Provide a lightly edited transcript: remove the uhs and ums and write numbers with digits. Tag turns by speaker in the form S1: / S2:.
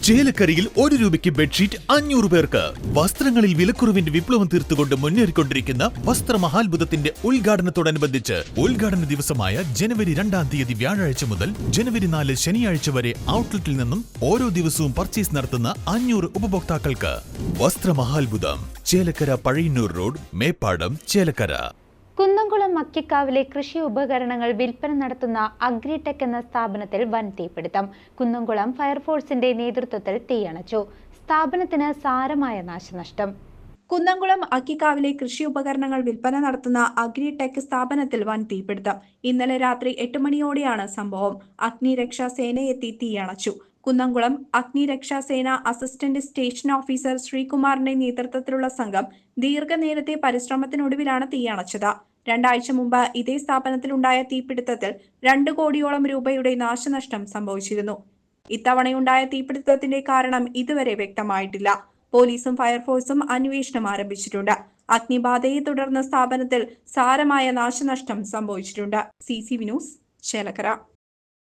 S1: ചേലക്കരയിൽ 1 രൂപയ്ക്ക് ബെഡ്ഷീറ്റ് 500 പേർക്ക്. വസ്ത്രങ്ങളിൽ വിലക്കുറവിന്റെ വിപ്ലവം തീർത്തുകൊണ്ട് മുന്നേറിക്കൊണ്ടിരിക്കുന്ന വസ്ത്രമഹാത്ഭുതത്തിന്റെ ഉദ്ഘാടനത്തോടനുബന്ധിച്ച് ഉദ്ഘാടന ദിവസമായ ജനുവരി 2-ാം തീയതി വ്യാഴാഴ്ച മുതൽ ജനുവരി 4 ശനിയാഴ്ച വരെ ഔട്ട്ലെറ്റിൽ നിന്നും ഓരോ ദിവസവും പർച്ചേസ് നടത്തുന്ന 500 ഉപഭോക്താക്കൾക്ക് വസ്ത്രമഹാത്ഭുതം. ചേലക്കര പഴയന്നൂർ റോഡ്, മേപ്പാടം, ചേലക്കര.
S2: കുന്നംകുളം മക്കിക്കാവിലെ കൃഷി ഉപകരണങ്ങൾ വിൽപ്പന നടത്തുന്ന അഗ്രിടെക് എന്ന സ്ഥാപനത്തിൽ വൻ തീപിടുത്തം. കുന്നംകുളം ഫയർഫോഴ്സിന്റെ നേതൃത്വത്തിൽ തീയണച്ചു. സ്ഥാപനത്തിന് സാരമായ നാശനഷ്ടം.
S3: കുന്നംകുളം അക്കിക്കാവിലെ കൃഷി ഉപകരണങ്ങൾ വിൽപ്പന നടത്തുന്ന അഗ്രിടെക് സ്ഥാപനത്തിൽ വൻ തീപിടുത്തം. ഇന്നലെ രാത്രി 8 മണിയോടെയാണ് സംഭവം. അഗ്നിരക്ഷാസേനയെത്തി തീയണച്ചു. കുന്നംകുളം അഗ്നിരക്ഷാസേന അസിസ്റ്റന്റ് സ്റ്റേഷൻ ഓഫീസർ ശ്രീകുമാറിന്റെ നേതൃത്വത്തിലുള്ള സംഘം ദീർഘനേരത്തെ പരിശ്രമത്തിനൊടുവിലാണ് തീയണച്ചത്. 2 ആഴ്ച മുമ്പ് ഇതേ സ്ഥാപനത്തിലുണ്ടായ തീപിടുത്തത്തിൽ 2 കോടിയോളം രൂപയുടെ നാശനഷ്ടം സംഭവിച്ചിരുന്നു. ഇത്തവണയുണ്ടായ തീപിടുത്തത്തിന്റെ കാരണം ഇതുവരെ വ്യക്തമായിട്ടില്ല. പോലീസും ഫയർഫോഴ്സും അന്വേഷണം ആരംഭിച്ചിട്ടുണ്ട്. അഗ്നിബാധയെ തുടർന്ന് സ്ഥാപനത്തിൽ സാരമായ നാശനഷ്ടം സംഭവിച്ചിട്ടുണ്ട്. CCV news, Chelakkara.